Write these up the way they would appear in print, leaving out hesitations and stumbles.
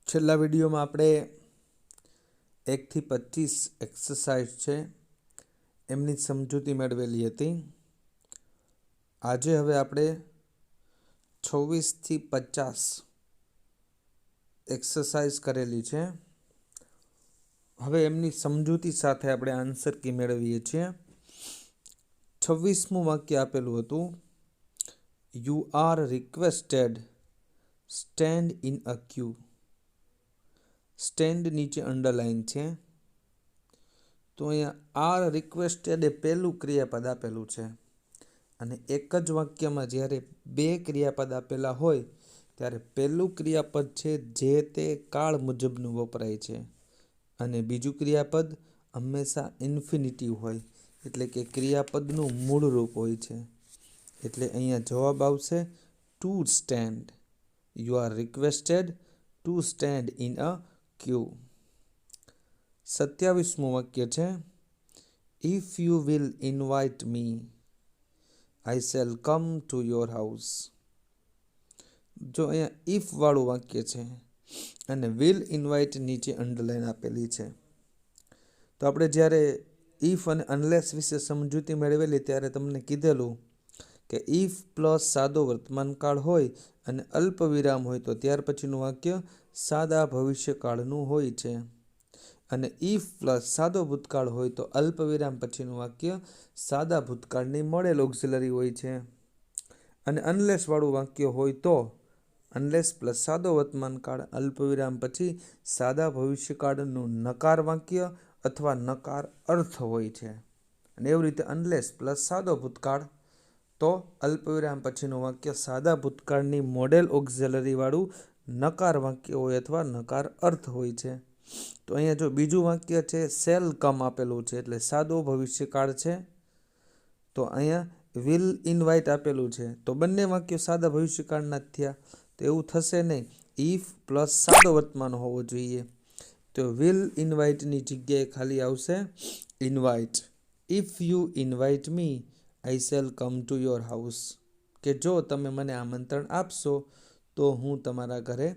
છેલ્લા વિડીયોમાં આપણે 1 થી 25 એક્સરસાઇઝ છે એમની સમજૂતી મેળવેલી હતી. આજે હવે આપણે 26 થી 50 એક્સરસાઇઝ કરેલી છે. હવે એમની સમજૂતી સાથે આપણે આન્સર કી મેળવીએ છીએ. 26મું વાક્ય આપેલું હતું, you are requested stand in a Q. Stand નીચે અંડરલાઇન છે. તો અહીંયા આર રિક્વેસ્ટેડ એ પહેલું ક્રિયાપદ આપેલું છે અને એક જ વાક્યમાં જ્યારે બે ક્રિયાપદ આપેલા હોય ત્યારે પહેલું ક્રિયાપદ છે જે તે કાળ મુજબનું વપરાય છે અને બીજું ક્રિયાપદ હંમેશા ઇન્ફિનિટિવ હોય, એટલે કે ક્રિયાપદનું મૂળ રૂપ હોય છે. એટલે અહીંયા જવાબ આવશે to stand. You are requested to stand in a queue. 27મું વાક્ય છે, if you will invite me I shall come to your house. જો અહીંયા ઇફ વાળું વાક્ય છે અને વિલ ઇન્વાઇટ નીચે અંડરલાઇન આપેલી છે. તો આપણે જ્યારે ઇફ અને અનલેસ વિશે સમજૂતી મેળવેલી ત્યારે તમને કીધેલું કે ઇફ પ્લસ સાદો વર્તમાનકાળ હોય અને અલ્પ વિરામ હોય તો ત્યાર પછીનું વાક્ય સાદા ભવિષ્યકાળનું હોય છે અને ઇફ પ્લસ સાદો ભૂતકાળ હોય તો અલ્પ વિરામ પછીનું વાક્ય સાદા ભૂતકાળની મળેલ ઓક્સિલરી હોય છે અને અનલેસ વાળું વાક્ય હોય તો અનલેસ પ્લસ સાદો વર્તમાનકાળ અલ્પ વિરામ પછી સાદા ભવિષ્યકાળનું નકાર વાક્ય અથવા નકાર અર્થ હોય છે. અને એવી રીતે અનલેસ પ્લસ સાદો ભૂતકાળ તો અલ્પવિરામ પછીનું વાક્ય સાદા ભૂતકાળની મોડેલ ઓક્ઝિલરી વાળું નકાર વાક્ય હોય અથવા નકાર અર્થ હોય છે. તો અહીંયા જો બીજું વાક્ય છે શેલ કમ આપેલું છે એટલે સાદો ભવિષ્યકાળ છે. તો અહીંયા વિલ ઇન્વાઇટ આપેલું છે તો બંને વાક્યો સાદા ભવિષ્યકાળના જ થયા. તો એવું થશે નહીં, ઇફ પ્લસ સાદો વર્તમાન હોવો જોઈએ. તો વિલ ઇન્વાઇટની જગ્યાએ ખાલી આવશે invite. If you invite me I shall come to your house. કે જો તમે મને આમંત્રણ આપશો તો હું તમારા ઘરે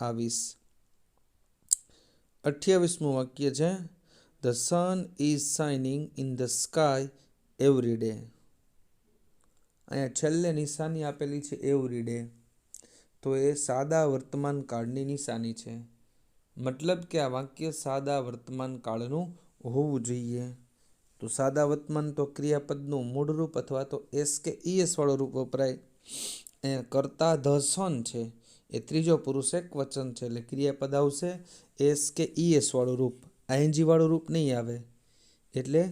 આવીશ. 28મું વાક્ય છે, the sun is shining in the sky every day. અહીંયા છેલ્લે નિશાની આપેલી છે એવરી ડે. તો એ સાદા વર્તમાન કાળની નિશાની છે. મતલબ કે આ વાક્ય સાદા વર્તમાન કાળનું હોવું જોઈએ. તો સાદા વર્તમાન તો ક્રિયાપદનું મૂળ રૂપ અથવા તો એસ કે ઈએસ વાળો રૂપ વપરાય. અહીંયા કરતા ધ સન છે એ ત્રીજો પુરુષ એક વચન છે એટલે ક્રિયાપદ આવશે એસ કે ઈએસ વાળું રૂપ, આઈએનજી વાળું રૂપ નહીં આવે. એટલે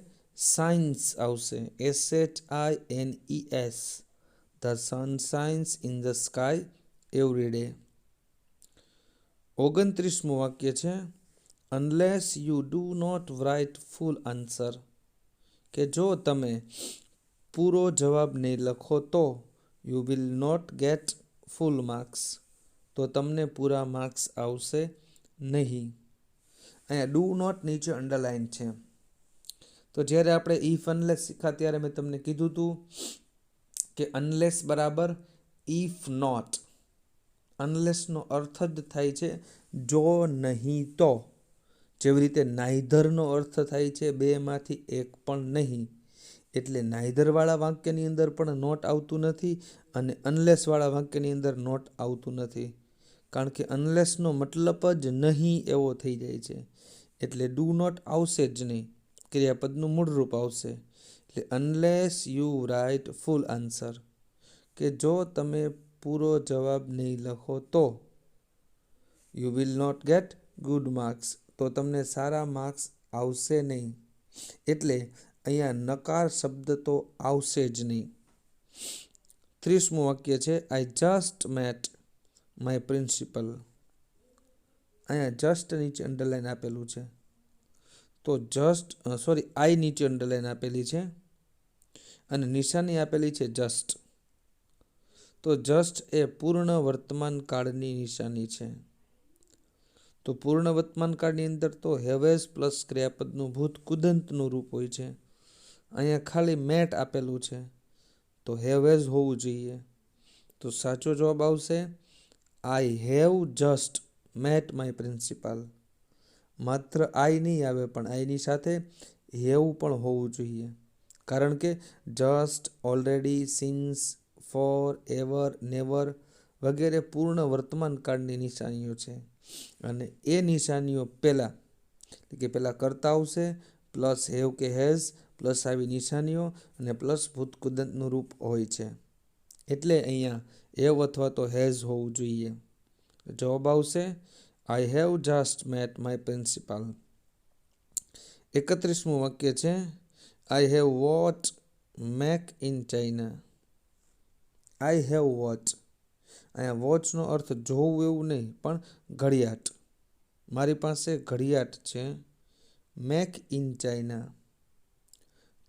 સાયન્સ આવશે SHINES. The sun shines in the sky every day. 29મું વાક્ય છે, unless you do not write full answer. કે જો તમે પૂરો જવાબ નહીં લખો તો you will not get full marks. તો તમને પૂરા માર્ક્સ આવશે નહીં. અહીંયા ડુ નોટ નીચે અંડરલાઇન છે. તો જ્યારે આપણે ઇફ અનલેસ શીખ્યા ત્યારે મેં તમને કીધું હતું કે અનલેસ બરાબર ઇફ નોટ. અનલેસનો અર્થ જ થાય છે જો નહીં તો. જેવી રીતે નાઈધરનો અર્થ થાય છે બેમાંથી એક પણ નહીં. એટલે નાઈધરવાળા વાક્યની અંદર પણ નોટ આવતું નથી અને અનલેસવાળા વાક્યની અંદર નોટ આવતું નથી. કારણ કે અનલેસનો મતલબ જ નહીં એવો થઈ જાય છે. એટલે ડુ નોટ આવશે જ નહીં, ક્રિયાપદનું મૂળ રૂપ આવશે. એટલે unless you write full answer. કે જો તમે પૂરો જવાબ નહીં લખો તો you will not get good marks. તો તમને સારા માર્ક્સ આવશે નહીં. એટલે અહીંયા નકાર શબ્દ તો આવશે જ નહીં. 30મું વાક્ય છે, I just met my principal. અહીંયા જસ્ટ નીચે અંડરલાઇન આપેલું છે. તો આઈ નીચે અંડરલાઇન આપેલી છે અને નિશાની આપેલી છે જસ્ટ. તો જસ્ટ એ પૂર્ણ વર્તમાન કાળની નિશાની છે. તો પૂર્ણ વર્તમાન કાળની અંદર તો હેવેઝ પ્લસ ક્રિયાપદનું ભૂત કુદંતનું રૂપ હોય છે. અહીંયા ખાલી મેટ આપેલું છે તો હેવેઝ હોવું જોઈએ. તો સાચો જવાબ આવશે I have just met my principal. માત્ર આઈ નહીં આવે પણ આઈની સાથે હેવ પણ હોવું જોઈએ, કારણ કે just, already, since, for, ever, never વગેરે પૂર્ણ વર્તમાન કાળની નિશાનીઓ છે. અને એ નિશાનીઓ પહેલાં કરતા આવશે, પ્લસ હેવ કે હેઝ, પ્લસ આવી નિશાનીઓ અને પ્લસ ભૂતકૃદંતનું રૂપ હોય છે. એટલે અહીંયા હેવ અથવા તો હેઝ હોવું જોઈએ. જવાબ આવશે I have just met my principal. 31મું વાક્ય છે I have watch make in China. I have watch. અહીંયા વોચનો અર્થ જોવું એવું નહીં, પણ ઘડિયાળ. મારી પાસે ઘડિયાળ છે. Make in China.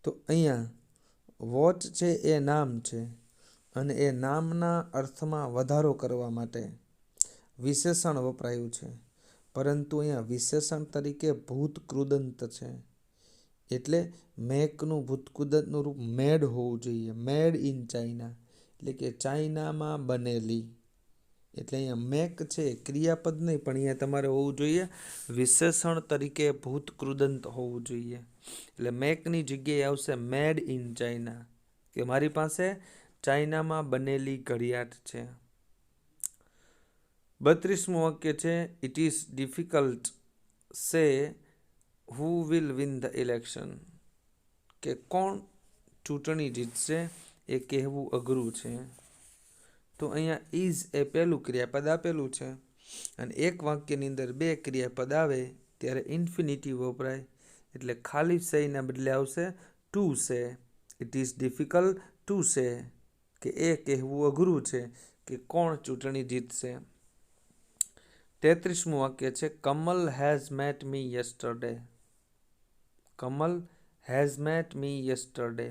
તો અહીંયા વોચ છે એ નામ છે, અને એ નામના અર્થમાં વધારો કરવા માટે વિશેષણ વપરાયું છે, પરંતુ અહીંયા વિશેષણ તરીકે ભૂતકૃદંત છે. એટલે મેકનું ભૂતકૃદંતનું રૂપ મેડ હોવું જોઈએ. મેડ ઇન ચાઇના એટલે કે ચાઇનામાં બનેલી. એટલે અહીંયા મેક છે ક્રિયાપદ નહીં, પણ અહીંયા તમારે હોવું જોઈએ વિશેષણ તરીકે ભૂતકૃદંત હોવું જોઈએ. એટલે મેકની જગ્યાએ આવશે મેડ ઇન ચાઇના, કે મારી પાસે ચાઇનામાં બનેલી ઘડિયાળ છે. 32મું વાક્ય છે ઇટ ઇઝ ડિફિકલ્ટ સે who will win the election. કે કોણ ચૂંટણી જીતશે એ કહેવું અઘરું છે. તો અહીંયા ઇઝ એ પહેલું ક્રિયાપદ આપેલું છે, અને એક વાક્યની અંદર બે ક્રિયાપદ આવે ત્યારે ઇન્ફિનિટિવ વપરાય. એટલે ખાલી સેના બદલે આવશે to say. It is difficult to say, કે એ કહેવું અઘરું છે કે કોણ ચૂંટણી જીતશે. 33મું વાક્ય છે Kamal has met me yesterday. Kamal has met me yesterday.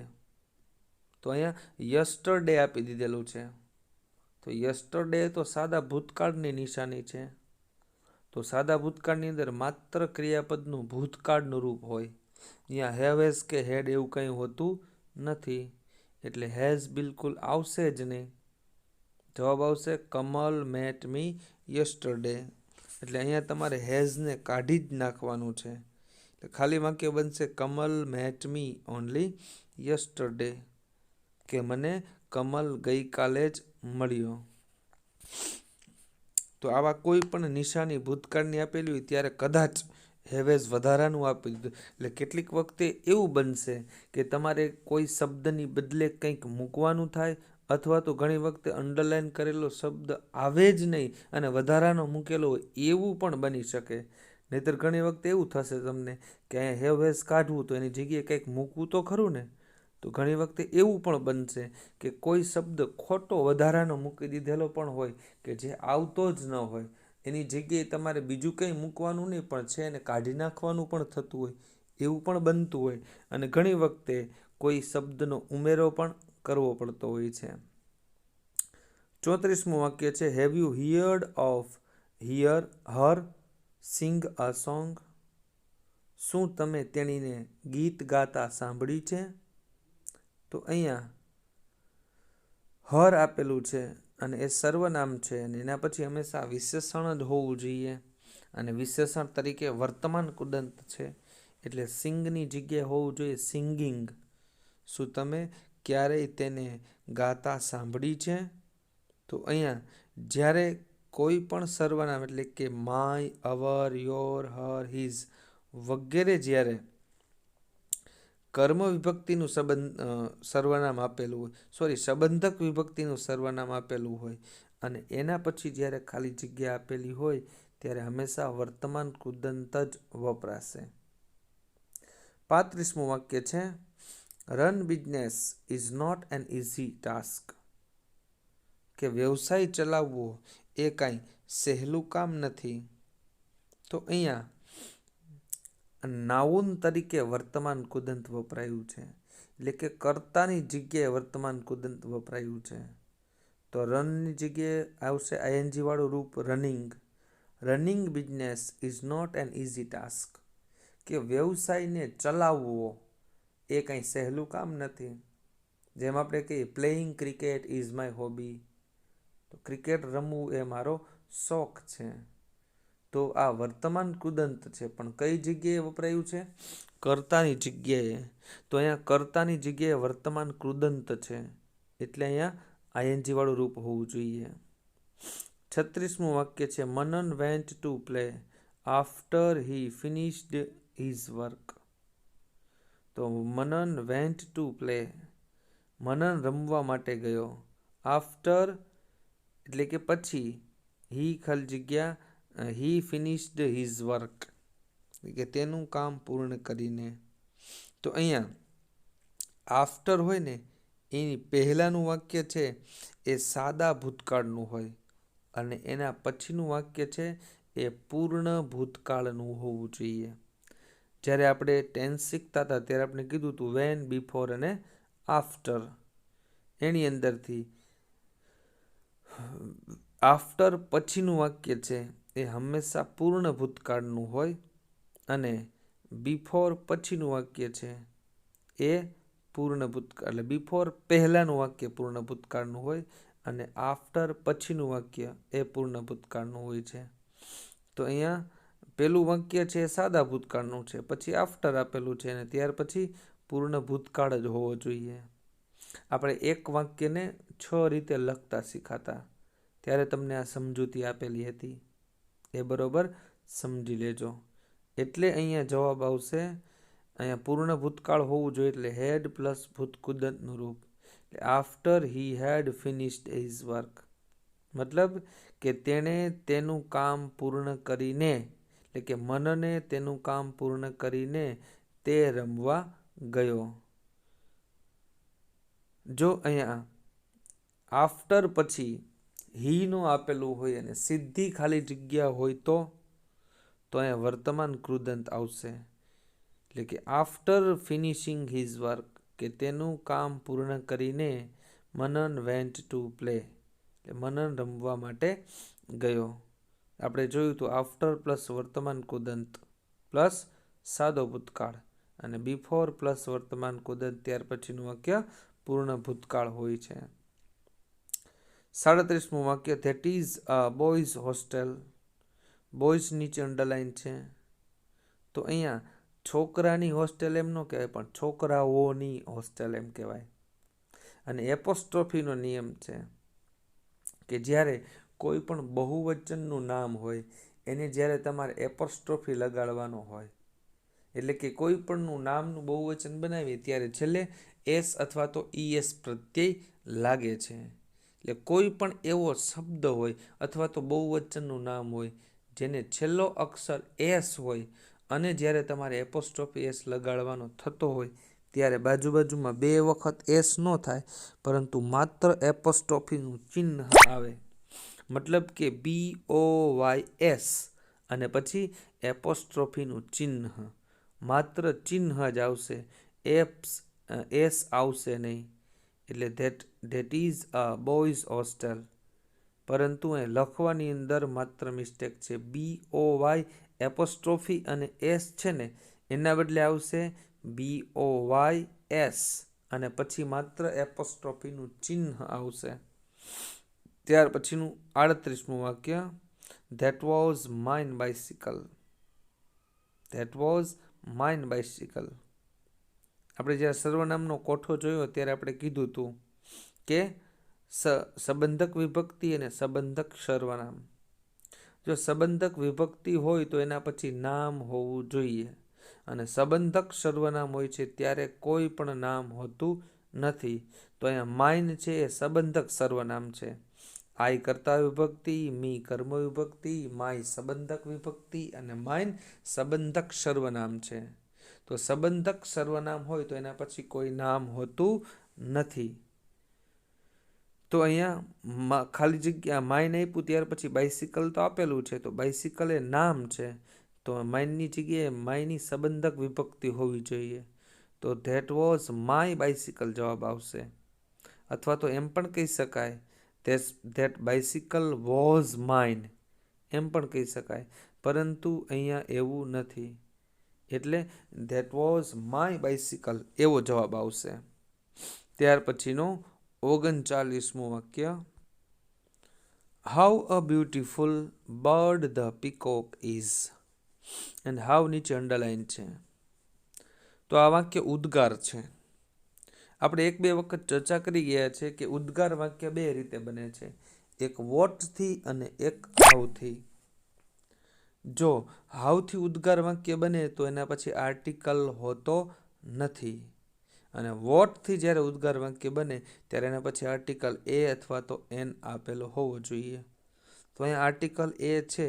તો અહીંયા યસ્ટરડે આપી દીધેલું છે. તો યસ્ટરડે તો સાદા ભૂતકાળની નિશાની છે. તો સાદા ભૂતકાળની અંદર માત્ર ક્રિયાપદનું ભૂતકાળનું રૂપ હોય. અહીંયા હેવ હેઝ કે હેડ એવું કંઈ હોતું નથી. એટલે હેઝ બિલકુલ આવશે જ નહીં. જવાબ આવશે કમલ મેટ મી યસ્ટરડે. એટલે અહીંયા તમારે હેઝને કાઢી જ નાખવાનું છે. એટલે ખાલી વાક્ય બનશે કમલ મેટ મી ઓનલી યસ્ટરડે, કે મને કમલ ગઈકાલે જ મળ્યો. તો આવા કોઈ પણ નિશાની ભૂતકાળની આપેલી હોય ત્યારે કદાચ હેવેઝ વધારાનું આપી દીધું. એટલે કેટલીક વખતે એવું બનશે કે તમારે કોઈ શબ્દની બદલે કંઈક મૂકવાનું થાય, અથવા તો ઘણી વખતે અંડરલાઇન કરેલો શબ્દ આવે જ નહીં અને વધારાનો મૂકેલો હોય એવું પણ બની શકે. નહીંતર ઘણી વખતે એવું થશે તમને કે અહીંયા હેવ હેઝ કાઢવું તો એની જગ્યાએ કંઈક મૂકવું તો ખરું ને. તો ઘણી વખતે એવું પણ બનશે કે કોઈ શબ્દ ખોટો વધારાનો મૂકી દીધેલો પણ હોય કે જે આવતો જ ન હોય, એની જગ્યાએ તમારે બીજું કંઈ મૂકવાનું નહીં પણ છે એને કાઢી નાખવાનું પણ થતું હોય, એવું પણ બનતું હોય. અને ઘણી વખતે કોઈ શબ્દનો ઉમેરો પણ કરવો પડતો હોય છે. 34મું વાક્ય છે have you heard of her sing a song. શું તમે તેણીને ગીત ગાતા સાંભળી છે? તો અહીંયા હર આપેલું છે અને એ સર્વનામ છે, અને એના પછી હંમેશા વિશેષણ જ હોવું જોઈએ, અને વિશેષણ તરીકે વર્તમાન કૃદંત છે. એટલે સિંગની જગ્યાએ હોવું જોઈએ સિંગિંગ. શું તમે ક્યારેય તેને ગાતા સાંભળી છે? તો અહીંયા જ્યારે કોઈ પણ સર્વનામ એટલે કે my, our, your, her, his વગેરે જ્યારે કર્મ વિભક્તિનું સર્વનામ આપેલું હોય, સંબંધક વિભક્તિનું સર્વનામ આપેલું હોય અને એના પછી જ્યારે ખાલી જગ્યા આપેલી હોય ત્યારે હંમેશા વર્તમાન કૃદંત જ વપરાશે. 35મું વાક્ય છે run business is not an easy task. કે વ્યવસાય ચલાવવો એ કાંઈ સહેલું કામ નથી. તો અહીંયા નાઉન તરીકે વર્તમાન કૃદંત વપરાયું છે, એટલે કે કર્તાની જગ્યાએ વર્તમાન કૃદંત વપરાયું છે. તો રનની જગ્યાએ આવશે આઈએનજી વાળું રૂપ running. Running business is not an easy task. કે વ્યવસાયને ચલાવવો એ કાંઈ સહેલું કામ નથી. જેમ આપણે કહીએ playing cricket is my hobby. તો ક્રિકેટ રમવું એ મારો શોખ છે. તો આ વર્તમાન કૃદંત છે, પણ કઈ જગ્યાએ વપરાયું છે? કર્તાની જગ્યાએ. તો અહીંયા કર્તાની જગ્યાએ વર્તમાન કૃદંત છે, એટલે અહીંયા આઈએનજી વાળું રૂપ હોવું જોઈએ. 36મું વાક્ય છે Manan went to play after he finished his work. તો Manan went to play, Manan રમવા માટે ગયો. આફ્ટર એટલે કે પછી, હી ખાલી જગ્યા હી ફિનિશ્ડ હિઝ વર્ક કે તેનું કામ પૂર્ણ કરીને. તો અહીંયા આફ્ટર હોય ને એની પહેલાંનું વાક્ય છે એ સાદા ભૂતકાળનું હોય અને એના પછીનું વાક્ય છે એ પૂર્ણ ભૂતકાળનું હોવું જોઈએ. જ્યારે આપણે ટેન્સ શીખતા હતા ત્યારે આપણે કીધું હતું વેન, બિફોર અને આફ્ટર. એની અંદરથી આફ્ટર પછીનું વાક્ય છે એ હંમેશા પૂર્ણ ભૂતકાળનું હોય અને બિફોર પછીનું વાક્ય છે એ પૂર્ણ ભૂતકાળ, એટલે બિફોર પહેલાંનું વાક્ય પૂર્ણ ભૂતકાળનું હોય અને આફ્ટર પછીનું વાક્ય એ પૂર્ણ ભૂતકાળનું હોય છે. તો અહીંયા પહેલું વાક્ય છે એ સાદા ભૂતકાળનું છે, પછી આફ્ટર આપેલું છે અને ત્યાર પછી પૂર્ણ ભૂતકાળ જ હોવો જોઈએ. આપણે એક વાક્યને 6 રીતે લખતા શીખાતા, ત્યારે તમને આ સમજૂતી આપેલી હતી, એ બરોબર સમજી લેજો. એટલે અહીંયા જવાબ આવશે, અહીંયા પૂર્ણ ભૂતકાળ હોવું જોઈએ એટલે હેડ પ્લસ ભૂતકૃદંતનું રૂપ. આફ્ટર હી હેડ ફિનિશ્ડ હિઝ વર્ક, મતલબ કે તેણે તેનું કામ પૂર્ણ કરીને, એટલે કે મનને તેનું કામ પૂર્ણ કરીને તે રમવા ગયો. જો અહીંયા આફ્ટર પછી હી નો આપેલું હોય અને સીધી ખાલી જગ્યા હોય તો અહીંયા વર્તમાન કૃદંત આવશે. એટલે કે આફ્ટર ફિનિશિંગ હિઝ વર્ક, કે તેનું કામ પૂર્ણ કરીને મનન વેન્ટ ટુ પ્લે, એટલે મનન રમવા માટે ગયો. આપણે જોયું તો આફ્ટર પ્લસ વર્તમાન કૃદંત પ્લસ સાદો ભૂતકાળ અને બિફોર પ્લસ વર્તમાન કૃદંત ત્યાર પછીનું વાક્ય પૂર્ણ ભૂતકાળ હોય છે. 37મું વાક્ય that is a boys hostel. Boys નીચે અંડરલાઇન છે. તો અહીંયા છોકરાની હોસ્ટેલ એમ ન કહેવાય, પણ છોકરાઓની હોસ્ટેલ એમ કહેવાય. અને એપોસ્ટ્રોફીનો નિયમ છે કે જ્યારે કોઈ પણ બહુવચનનું નામ હોય એને જ્યારે તમારે એપોસ્ટ્રોફી લગાડવાનો હોય, એટલે કે કોઈ પણનું નામનું બહુવચન બનાવીએ ત્યારે છેલ્લે એસ અથવા તો ઈએસ પ્રત્યય લાગે છે. એટલે કોઈ પણ એવો શબ્દ હોય અથવા તો બહુવચનનું નામ હોય જેને છેલ્લો અક્ષર એસ હોય અને જ્યારે તમારે એપોસ્ટ્રોફી એસ લગાડવાનો થતો હોય ત્યારે બાજુમાં 2 વખત એસ ન થાય, પરંતુ માત્ર એપોસ્ટ્રોફીનું ચિહ્ન આવે. મતલબ કે BOYS અને પછી એપોસ્ટ્રોફીનું ચિહ્ન, માત્ર ચિહ્ન જ આવશે, એસ આવશે નહીં. એટલે that is a boys hostel. પરંતુ એ લખવાની અંદર માત્ર મિસ્ટેક છે. BOY એપોસ્ટ્રોફી અને એસ છે ને એના બદલે આવશે BOYS અને પછી માત્ર એપોસ્ટ્રોફીનું ચિહ્ન આવશે. ત્યાર પછીનું 38મું વાક્ય that was mine bicycle. That was mine bicycle. આપણે જ્યારે સર્વનામનો કોઠો જોયો ત્યારે આપણે કીધું હતું કે સંબંધક વિભક્તિ અને સંબંધક સર્વનામ. જો સંબંધક વિભક્તિ હોય તો એના પછી નામ હોવું જોઈએ અને સંબંધક સર્વનામ હોય છે ત્યારે કોઈ પણ નામ હોતું નથી. તો અહીંયા માઇન છે એ સંબંધક સર્વનામ છે. આઈ કર્તા વિભક્તિ, મી કર્મ વિભક્તિ, માય સંબંધક વિભક્તિ અને માઇન સંબંધક સર્વનામ છે. તો સંબંધક સર્વનામ હોય તો એના પછી કોઈ નામ હોતું નથી. તો અહીંયા ખાલી જગ્યા માઇન આપ્યું ત્યાર પછી બાઇસિકલ તો આપેલું છે, તો બાઇસિકલ એ નામ છે, તો માઇનની જગ્યાએ માયની સંબંધક વિભક્તિ હોવી જોઈએ. તો ધેટ વોઝ માય બાઇસિકલ જવાબ આવશે. અથવા તો એમ પણ કહી શકાય ધેટ બાઇસિકલ વોઝ માઇન, એમ પણ કહી શકાય, પરંતુ અહીંયા એવું નથી. એટલે ધેટ વોઝ માય બાઇસિકલ એવો જવાબ આવશે. ત્યાર પછીનો 39મું વાક્ય how a beautiful bird the peacock is. And how નીચે અંડરલાઇન છે. તો આ વાક્ય ઉદ્ગાર છે. આપણે એક બે વખત ચર્ચા કરી ગયા છે કે ઉદ્ગાર વાક્ય બે રીતે બને છે, એક વોટથી અને એક હાઉથી. જો હાઉથી ઉદ્ગાર વાક્ય બને તો એના પછી આર્ટિકલ હોતો નથી, અને વોટથી જ્યારે ઉદ્ગાર વાક્ય બને ત્યારે એના પછી આર્ટિકલ એ અથવા તો એન આપેલો હોવો જોઈએ. તો અહીંયા આર્ટિકલ એ છે,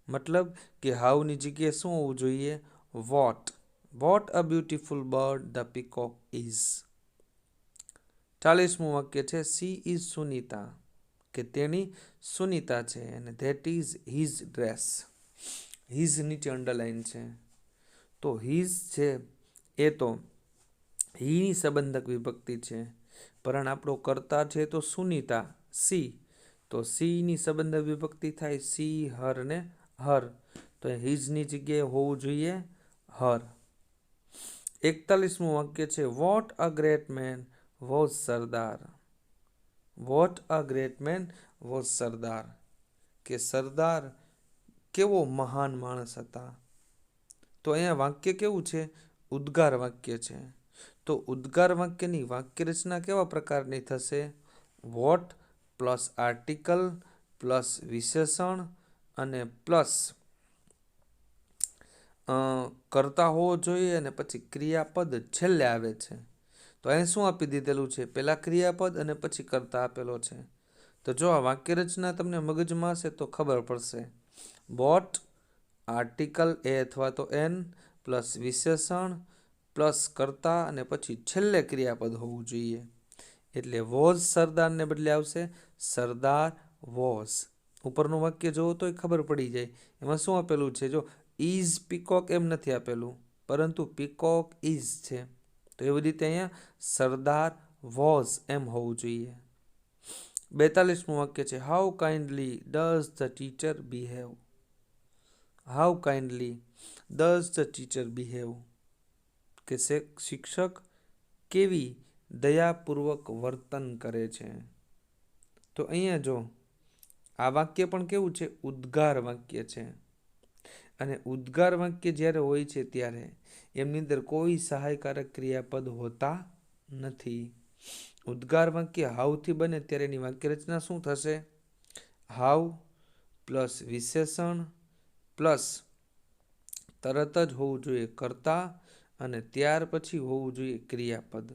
મતલબ કે હાઉની જગ્યાએ શું હોવું જોઈએ? What. What a beautiful bird the peacock is. 40મું વાક્ય છે સી ઇઝ સુનીતા, કે તેણી સુનીતા છે, અને that is his dress. His નીચે અંડરલાઇન છે. તો હિઝ છે એ તો હીની સંબંધક વિભક્તિ છે, પણ આપણો કર્તા છે તો સુનીતા સી, તો સીની સંબંધક વિભક્તિ થાય સી, હર ને હર. તો હિઝની જગ્યાએ હોવું જોઈએ હર. 41મું વાક્ય છે what a great man was Sardar. What a great man was સરદાર, કે સરદાર કેવો મહાન માણસ હતા. તો અહીંયા વાક્ય કેવું છે? ઉદ્ગાર વાક્ય છે. તો ઉદ્ગાર વાક્યની વાક્ય રચના કેવા પ્રકારની થશે? વોટ પ્લસ આર્ટિકલ પ્લસ વિશેષણ અને પ્લસ કરતા હોવો જોઈએ, અને પછી ક્રિયાપદ છેલ્લે આવે છે. તો અહીં શું આપી દીધેલું છે? પહેલા ક્રિયાપદ અને પછી કરતા આપેલો છે. તો જો આ વાક્ય રચના તમને મગજમાં હશે તો ખબર પડશે. વોટ, આર્ટિકલ એ અથવા તો એન, પ્લસ વિશેષણ પ્લસ કરતા, અને પછી છેલ્લે ક્રિયાપદ હોવું જોઈએ. એટલે વોઝ સરદારને બદલે આવશે સરદાર વોઝ. ઉપરનું વાક્ય જોવો તોય ખબર પડી જાય. એમાં શું આપેલું છે? જો ઇઝ પીકોક એમ નથી આપેલું, પરંતુ પીકોક ઇઝ છે. તો એવી રીતે અહીંયા સરદાર વોઝ એમ હોવું જોઈએ. 42મું વાક્ય છે how kindly does the teacher behave. How kindly does the teacher behave, કે શિક્ષક કેવી દયાપૂર્વક વર્તન કરે છે. તો અહીંયા જો આ વાક્ય પણ કેવું છે? ઉદ્ગાર વાક્ય છે. અને ઉદ્ગાર વાક્ય જ્યારે હોય છે ત્યારે એમની અંદર કોઈ સહાયકારક ક્રિયાપદ હોતા નથી. ઉદ્ગાર વાક્ય હાઉથી બને ત્યારે એની વાક્ય રચના શું થશે? હાઉ પ્લસ વિશેષણ પ્લસ તરત જ હોવું જોઈએ કર્તા, અને ત્યાર પછી હોવું જોઈએ ક્રિયાપદ.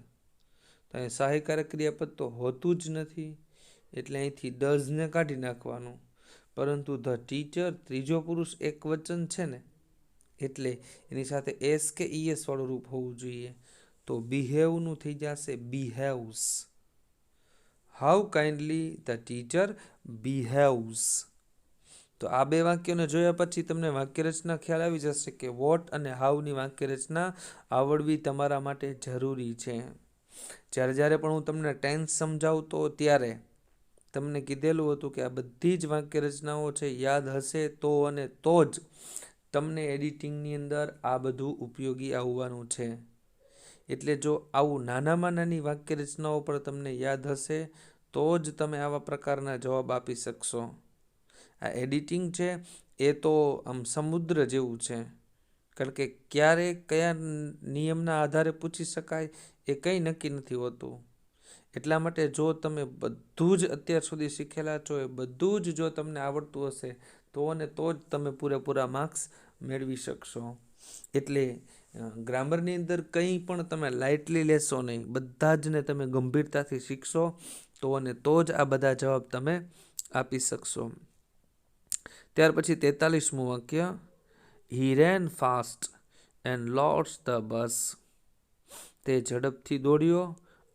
તો અહીં સહાયકારક ક્રિયાપદ તો હોતું જ નથી, એટલે અહીંથી ડઝને કાઢી નાખવાનું. પરંતુ ધ ટીચર ત્રીજો પુરુષ એક વચન છે ને, એટલે એની સાથે એસ કે ઈએસ વાળું રૂપ હોવું જોઈએ. તો બિહેવનું થઈ જશે બિહેવ્સ. How kindly the teacher બિહેવ્સ. તો આ બે વાક્યોને જોયા પછી તમને વાક્ય રચના ખ્યાલ આવી જશે કે વોટ અને હાઉની વાક્ય રચના આવડવી તમારા માટે જરૂરી છે. જ્યારે પણ હું તમને ટેન્સ સમજાવતો ત્યારે તમને કીધેલું હતું કે આ બધી જ વાક્ય રચનાઓ છે યાદ હશે તો અને તો જ તમને એડિટિંગની અંદર આ બધું ઉપયોગી આવવાનું છે. એટલે જો આવું નાનામાં નાની વાક્ય રચનાઓ પર તમને યાદ હશે તો જ તમે આવા પ્રકારના જવાબ આપી શકશો. આ એડિટિંગ છે એ તો આમ સમુદ્ર જેવું છે, કારણ કે ક્યારે કયા નિયમના આધારે પૂછી શકાય એ કંઈ નક્કી નથી હોતું. એટલા માટે જો તમે બધું જ અત્યાર સુધી શીખેલા છો એ બધું જ જો તમને આવડતું હશે તો અને તો જ તમે પૂરેપૂરા માર્ક્સ મેળવી શકશો. એટલે ગ્રામરની અંદર કંઈ પણ તમે લાઇટલી લેશો નહીં, બધા જ ને તમે ગંભીરતાથી શીખશો તો અને તો જ આ બધા જવાબ તમે આપી શકશો. ત્યાર પછી 43મું વાક્ય he ran fast and lost the bus. તે ઝડપથી દોડ્યો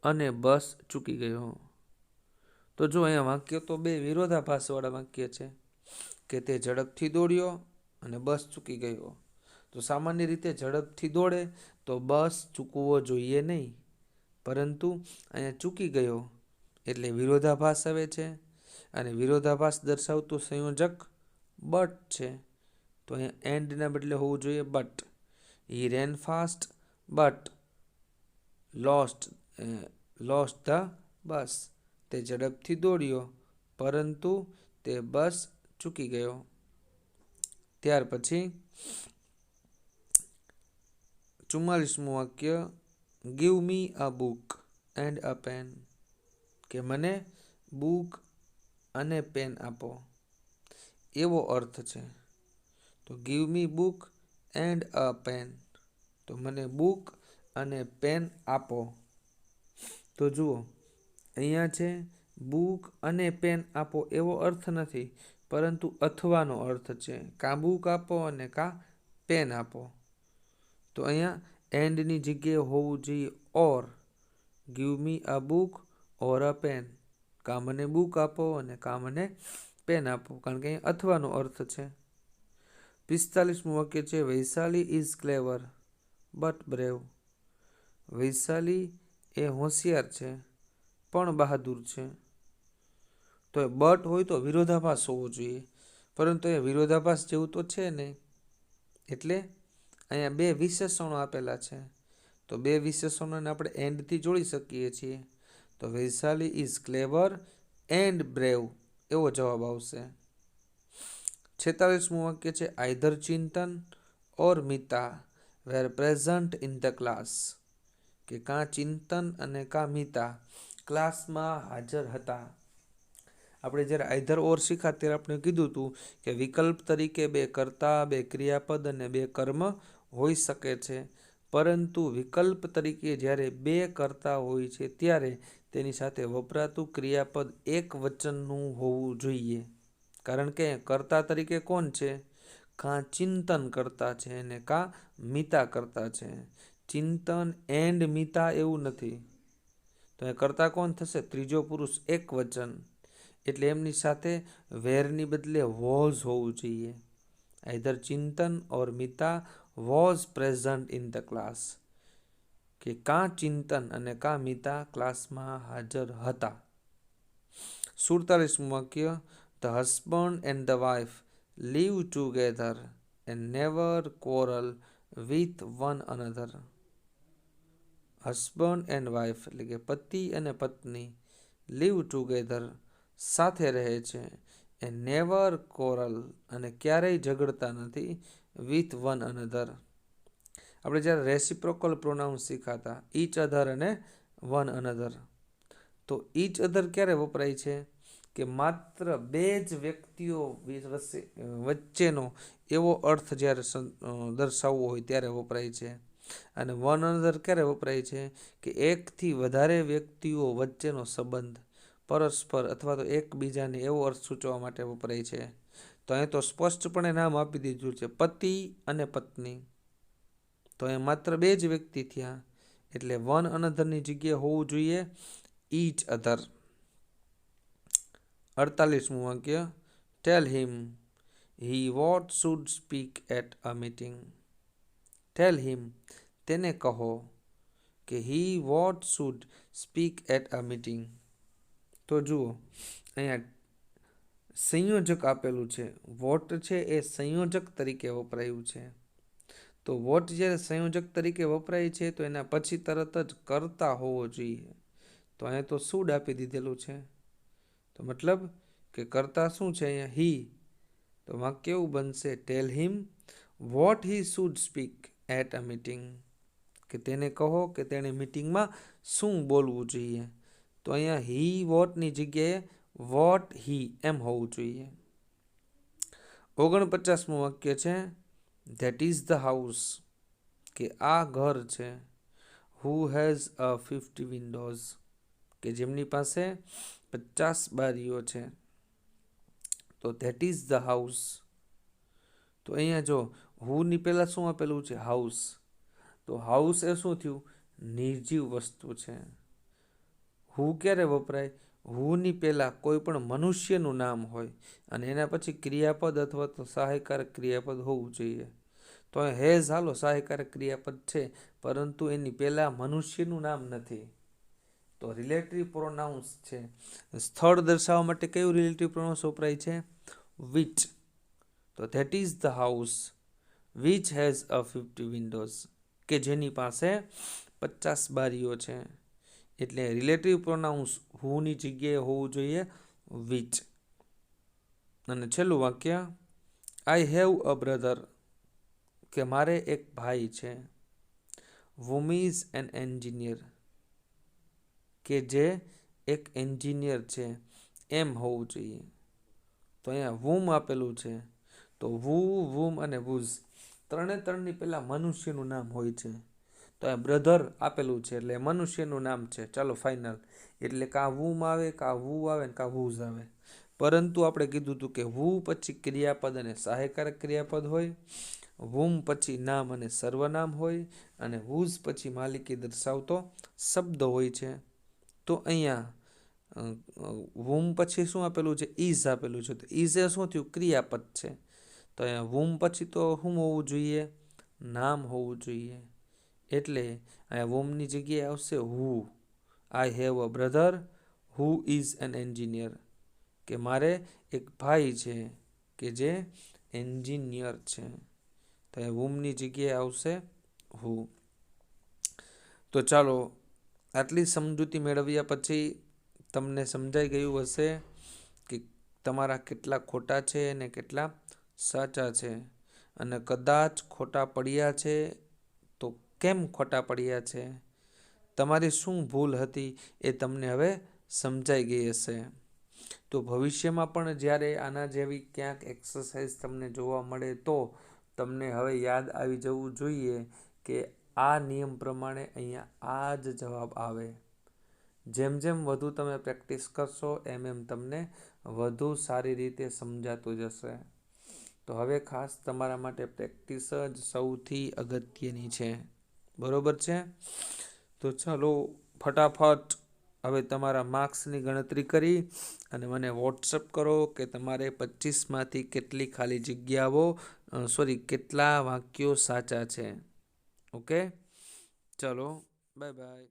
અને બસ ચૂકી ગયો. તો જો અહીંયા વાક્ય તો બે વિરોધાભાસવાળા વાક્ય છે, કે તે ઝડપથી દોડ્યો અને બસ ચૂકી ગયો. તો સામાન્ય રીતે ઝડપથી દોડે તો બસ ચૂકવો જોઈએ નહીં, પરંતુ અહીંયા ચૂકી ગયો એટલે વિરોધાભાસ આવે છે, અને વિરોધાભાસ દર્શાવતું સંયોજક બટ છે. તો અહીંયા એન્ડના બદલે હોવું જોઈએ but. He ran fast but lost the bus. તે ઝડપથી દોડ્યો પરંતુ તે બસ ચૂકી ગયો. ત્યાર પછી 44મું વાક્ય, give me a book and a pen, કે મને બુક અને પેન આપો, એવો અર્થ છે. તો give me book and a pen, તો મને બુક અને પેન આપો. તો જુઓ અહીંયા છે બુક અને પેન આપો એવો અર્થ નથી, પરંતુ અથવાનો અર્થ છે. કાં બુક આપો અને કાં પેન આપો. તો અહીંયા એન્ડની જગ્યાએ હોવું જોઈએ or. Give me a book or a pen, કાં મને બુક આપો અને કાં મને પેન આપો, કારણ કે અહીંયા અથવાનો અર્થ છે. 45મું વાક્ય છે, Vaishali is clever but brave. Vaishali એ હોશિયાર છે પણ બહાદુર છે. તો એ બટ હોય તો વિરોધાભાસ હોવો જોઈએ, પરંતુ એ વિરોધાભાસ જેવું તો છે નહીં. એટલે અહીંયા બે વિશેષણો આપેલા છે, તો બે વિશેષણોને આપણે એન્ડથી જોડી શકીએ છીએ. તો Vaishali is clever and brave એવો જવાબ આવશે. 46મું વાક્ય છે, either Chintan or Mita were present in the class, કે કાં ચિંતન અને કાં મિતા ક્લાસમાં હાજર હતા. આપણે જ્યારે આઈધર ઓર શીખા ત્યારે આપણે કીધું હતું કે વિકલ્પ તરીકે બે કર્તા, બે ક્રિયાપદ અને બે કર્મ હોઈ શકે છે, પરંતુ વિકલ્પ તરીકે જ્યારે બે કર્તા હોય છે ત્યારે તેની સાથે વપરાતું ક્રિયાપદ એક વચનનું હોવું જોઈએ. કારણ કે કર્તા તરીકે કોણ છે? કાં ચિંતન કરતા છે અને કાં મિતા કરતા છે. ચિંતન એન્ડ મિતા એવું નથી. તો એ કર્તા કોણ થશે? ત્રીજો પુરુષ એક વચન. એટલે એમની સાથે વેરની બદલે વોઝ હોવું જોઈએ. Either Chintan or Mita was present in the class, કે કાં ચિંતન અને કાં મિતા ક્લાસમાં હાજર હતા. 47મું વાક્ય, the husband and the wife live together and never quarrel with one another. Husband and wife એટલે કે પતિ અને પત્ની લીવ ટુગેધર સાથે રહે છે, એ નેવર ક્વોરલ અને ક્યારેય ઝઘડતા નથી, વિથ વન અનધર. આપણે જ્યારે રેસિપ્રોકલ પ્રોનાઉન્સ શીખાતા ઈચ અધર અને વન અનધર, તો ઈચ અધર ક્યારે વપરાય છે? કે માત્ર બે જ વ્યક્તિઓ વચ્ચેનો એવો અર્થ જ્યારે દર્શાવવો હોય ત્યારે વપરાય છે. અને વન અનધર ક્યારે વપરાય છે? કે એકથી વધારે વ્યક્તિઓ વચ્ચેનો સંબંધ, પરસ્પર અથવા તો એકબીજાને એવો અર્થ સૂચવવા માટે વપરાય છે. તો અહીં તો સ્પષ્ટપણે નામ આપી દીધું છે, પતિ અને પત્ની. તો અહીં માત્ર બે જ વ્યક્તિ થયા, એટલે વન અનધરની જગ્યાએ હોવું જોઈએ ઈચ અધર. 48મું વાક્ય, tell him he what should speak at a meeting. Tell him તેને કહો કે he what should speak at a meeting. તો જુઓ અહીંયા સંયોજક આપેલું છે, વોટ છે એ સંયોજક તરીકે વપરાયું છે. તો વોટ જ્યારે સંયોજક તરીકે વપરાય છે તો એના પછી તરત જ કર્તા હોવો જોઈએ. તો અહીંયા તો શુડ આપી દીધેલું છે, તો મતલબ કે કર્તા શું છે અહીંયા? હી. તો વાક્ય એવું બનશે, tell him what he should speak at a meeting, કે તેને કહો કે તેણે મીટિંગમાં શું બોલવું જોઈએ. તો અહીંયા હી વોટની જગ્યાએ વોટ હી એમ હોવું જોઈએ. 49મું વાક્ય છે, ધેટ ઇઝ ધ હાઉસ, કે આ ઘર છે. હુ હેઝ અ 50 વિન્ડોઝ, કે જેમની પાસે 50 બારીઓ છે. તો ધેટ ઇઝ ધ હાઉસ. તો અહીંયા જો હુની પહેલાં શું આપેલું છે? હાઉસ. તો હાઉસ એ શું થયું? નિર્જીવ વસ્તુ છે. હુ ક્યારે વપરાય? હુની પહેલાં કોઈ પણ મનુષ્યનું નામ હોય અને એના પછી ક્રિયાપદ અથવા તો સહાયકારક ક્રિયાપદ હોવું જોઈએ. તો હેઝ હાલો સહાયકારક ક્રિયાપદ છે, પરંતુ એની પહેલાં મનુષ્યનું નામ નથી. તો રિલેટિવ પ્રોનાઉન્સ છે. સ્થળ દર્શાવવા માટે કયું રિલેટિવ પ્રોનાઉન્સ વપરાય છે? વિચ. તો that is the house which has a 50 Windows, કે જેની પાસે 50 બારીઓ છે. એટલે રિલેટિવ પ્રોનાઉન્સ હુની જગ્યાએ હોવું જોઈએ વિચ. અને છેલ્લું વાક્ય, આઈ હેવ અ બ્રધર, કે મારે એક ભાઈ છે. whom is an engineer, કે જે એક એન્જિનિયર છે, એમ હોવું જોઈએ. તો અહીંયા whom આપેલું છે, તો who, whom અને whose ત્રણની પહેલા મનુષ્યનું નામ હોય છે. તો અહીંયા બ્રધર આપેલું છે એટલે મનુષ્યનું નામ છે. ચાલો ફાઇનલ. એટલે કા whom આવે, કા who આવે ને કા whose આવે. પરંતુ આપણે કીધું હતું કે who પછી ક્રિયાપદ અને સહાયકારક ક્રિયાપદ હોય, whom પછી નામ અને સર્વનામ હોય, અને whose પછી માલિકી દર્શાવતો શબ્દ હોય છે. તો અહીંયા whom પછી શું આપેલું છે? is આપેલું છે. તો is એ શું થયું? ક્રિયાપદ છે. તો અહીંયા whom પછી તો શું હોવું જોઈએ? નામ હોવું જોઈએ. એટલે અહીંયા whomની જગ્યાએ આવશે who. I have a brother who is an engineer, કે મારે એક ભાઈ છે કે જે એન્જિનિયર છે. તો અહીંયા whomની જગ્યાએ આવશે who. તો ચાલો, આટલી સમજૂતી મેળવ્યા પછી તમને સમજાઈ ગયું હશે કે તમારા કેટલા ખોટા છે અને કેટલા સાચા છે. અને કદાચ ખોટા પડ્યા છે તો કેમ ખોટા પડ્યા છે, તમારી શું ભૂલ હતી એ તમને હવે સમજાઈ ગઈ હશે. તો ભવિષ્યમાં પણ જ્યારે આના જેવી ક્યાંક એક્સરસાઇઝ તમને જોવા મળે તો તમને હવે યાદ આવી જવું જોઈએ કે આ નિયમ પ્રમાણે અહીંયા આ જ જવાબ આવે. જેમ જેમ વધુ તમે પ્રેક્ટિસ કરશો એમ એમ તમને વધુ સારી રીતે સમજાતું જશે. તો હવે ખાસ તમારા માટે પ્રેક્ટિસ જ સૌથી અગત્યની છે. બરોબર છે? તો ચાલો ફટાફટ હવે તમારા માર્ક્સની ગણતરી કરી અને મને વોટ્સઅપ કરો કે તમારે 25માંથી કેટલી ખાલી જગ્યાઓ કેટલા વાક્યો સાચા છે. ઓકે, ચલો બાય બાય.